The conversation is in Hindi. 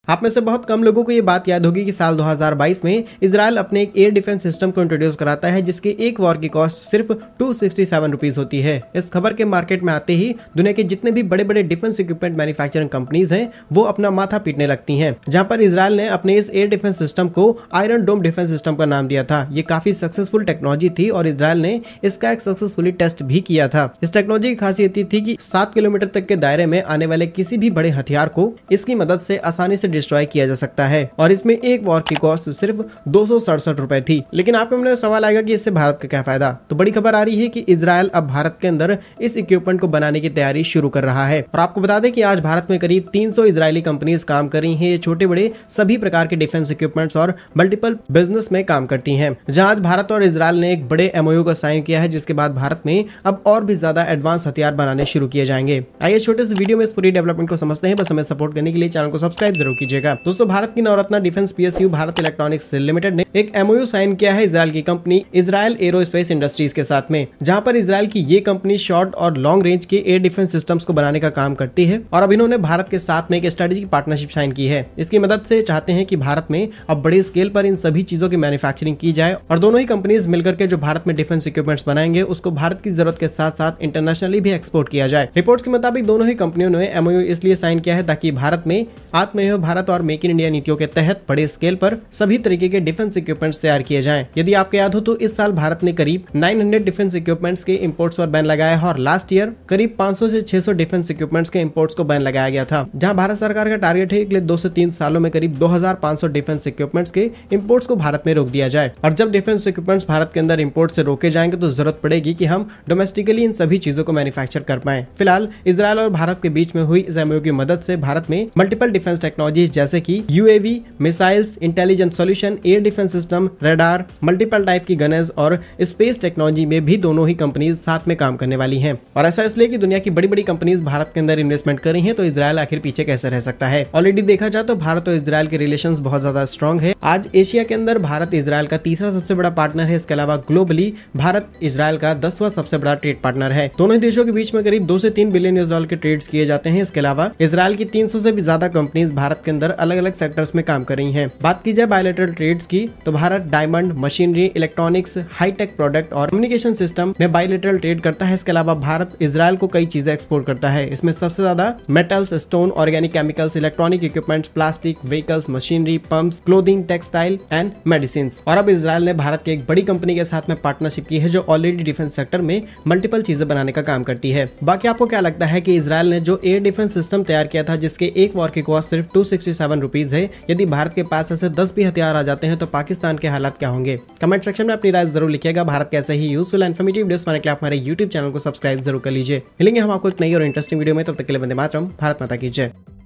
आप में से बहुत कम लोगों को ये बात याद होगी कि साल 2022 में इजराइल अपने एक एयर डिफेंस सिस्टम को इंट्रोड्यूस कराता है जिसकी एक वॉर की कॉस्ट सिर्फ 267 रुपीज होती है। इस खबर के मार्केट में आते ही दुनिया के जितने भी बड़े बड़े डिफेंस इक्विपमेंट मैन्युफैक्चरिंग कंपनीज हैं वो अपना माथा पीटने लगती हैं। जहां पर इजराइल ने अपने इस एयर डिफेंस सिस्टम को आयरन डोम डिफेंस सिस्टम का नाम दिया था। ये काफी सक्सेसफुल टेक्नोलॉजी थी और इजराइल ने इसका एक सक्सेसफुली टेस्ट भी किया था। इस टेक्नोलॉजी की खासियत थी कि 7 किलोमीटर तक के दायरे में आने वाले किसी भी बड़े हथियार को इसकी मदद से आसानी से डिस्ट्रॉय किया जा सकता है और इसमें एक वॉर की कॉस्ट सिर्फ 267 रुपए थी। लेकिन आपके मन में सवाल आएगा कि इससे भारत का क्या फायदा। तो बड़ी खबर आ रही है कि इजराइल अब भारत के अंदर इस इक्विपमेंट को बनाने की तैयारी शुरू कर रहा है। और आपको बता दें कि आज भारत में करीब 300 इजरायली कंपनीज काम कर रही हैं। ये छोटे बड़े सभी प्रकार के डिफेंस इक्विपमेंट्स और मल्टीपल बिजनेस में काम करती हैं। जहां आज भारत और इजराइल ने एक बड़े एमओयू का साइन किया है जिसके बाद भारत में अब और भी ज्यादा एडवांस हथियार बनाने शुरू किए जाएंगे। आइए छोटे से वीडियो में इस पूरी डेवलपमेंट को समझते हैं। बस हमें सपोर्ट करने के लिए चैनल को सब्सक्राइब जरूर कीजिएगा। दोस्तों, भारत की Navratna defence PSU Bharat electronics limited ने एक एमओयू साइन किया है इजराइल की कंपनी इजराइल एरोस्पेस इंडस्ट्रीज के साथ में, जहां पर इजराइल की ये कंपनी शॉर्ट और लॉन्ग रेंज के एयर डिफेंस सिस्टम्स को बनाने का काम करती है और अब इन्होंने भारत के साथ में एक स्ट्रेटेजिक पार्टनरशिप साइन की है। इसकी मदद से चाहते हैं कि भारत में अब बड़े स्केल पर इन सभी चीजों की मैन्युफैक्चरिंग की जाए और दोनों ही कंपनीज मिलकर के जो भारत में डिफेंस इक्विपमेंट्स बनाएंगे उसको भारत की जरूरत के साथ साथ इंटरनेशनली भी एक्सपोर्ट किया जाए। रिपोर्ट्स के मुताबिक दोनों ही कंपनियों ने एमओयू इसलिए साइन किया है ताकि भारत में आत्मनिर्भर भारत और मेक इन इंडिया नीतियों के तहत बड़े स्केल पर सभी तरीके के डिफेंस इक्विपमेंट्स तैयार किए जाएं। यदि आपको याद हो तो इस साल भारत ने करीब 900 डिफेंस इक्विपमेंट्स के इंपोर्ट्स पर बैन लगाया है और लास्ट ईयर करीब 500 से 600 डिफेंस इक्विपमेंट्स के इंपोर्ट्स को बैन लगाया गया था। जहां भारत सरकार का टारगेट है कि 2 से 3 सालों में करीब 2500 डिफेंस इक्विपमेंट्स के इंपोर्ट्स को भारत में रोक दिया जाए। और जब डिफेंस इक्विपमेंट्स भारत के अंदर इंपोर्ट से रोके जाएंगे तो जरूरत पड़ेगी कि हम डोमेस्टिकली इन सभी चीजों को मैन्युफैक्चर कर पाए। फिलहाल इजराइल और भारत के बीच में हुई इस एमओयू की मदद से भारत में मल्टीपल डिफेंस टेक्नोलॉजीज जैसे कि UAV, missiles, intelligent solution, air defence system, radar, multiple type की गन्स और स्पेस टेक्नोलॉजी में भी दोनों ही कंपनीज साथ में काम करने वाली हैं। और ऐसा इसलिए कि दुनिया की बड़ी बड़ी कंपनीज भारत के अंदर इन्वेस्टमेंट कर रही हैं, तो इजराइल आखिर पीछे कैसे रह सकता है। ऑलरेडी देखा जाए तो भारत और इजराइल के रिलेशंस बहुत ज्यादा स्ट्रांग है। आज एशिया के अंदर भारत इजराइल का तीसरा सबसे बड़ा पार्टनर है। इसके अलावा ग्लोबली भारत इजराइल का 10वां सबसे बड़ा ट्रेड पार्टनर है। दोनों ही देशों के बीच में करीब 2 से 3 बिलियन US डॉलर के ट्रेड्स किए जाते हैं। इसके अलावा इजराइल की 300 से भी ज्यादा कंपनीज भारत के अंदर अलग अलग सेक्टर्स में काम कर रही हैं। बात की जाए बायलैटरल ट्रेड्स की तो Bharat diamond, machinery, electronics, high tech product और कम्युनिकेशन सिस्टम में बायलैटरल ट्रेड करता है। इसके अलावा भारत इजराइल को कई चीजें एक्सपोर्ट करता है। इसमें सबसे ज्यादा metals, stone, organic chemicals, electronic equipments, plastic, vehicles, machinery, pumps, clothing, textile and medicine. और अब इजराइल ने भारत के एक बड़ी कंपनी के साथ में पार्टनरशिप की है जो ऑलरेडी डिफेंस सेक्टर में मल्टीपल चीजें बनाने का काम करती है। बाकी आपको क्या लगता है कि इजराइल ने जो एयर डिफेंस सिस्टम तैयार किया था जिसके एक वॉर की कॉस्ट सिर्फ 267 रुपीज है, यदि भारत के पास ऐसे 10 भी हथियार आ जाते हैं तो पाकिस्तान के हालात क्या होंगे? कमेंट सेक्शन में अपनी राय जरूर लिखिएगा। भारत के ऐसे ही यूजफुल एंड इन्फॉर्मेटिव वीडियोस पाने के लिए आप हमारे YouTube चैनल को सब्सक्राइब जरूर कर लीजिए। मिलेंगे हम आपको एक नई और इंटरेस्टिंग वीडियो में, तब तक के लिए वंदे मातरम, भारत माता की जय।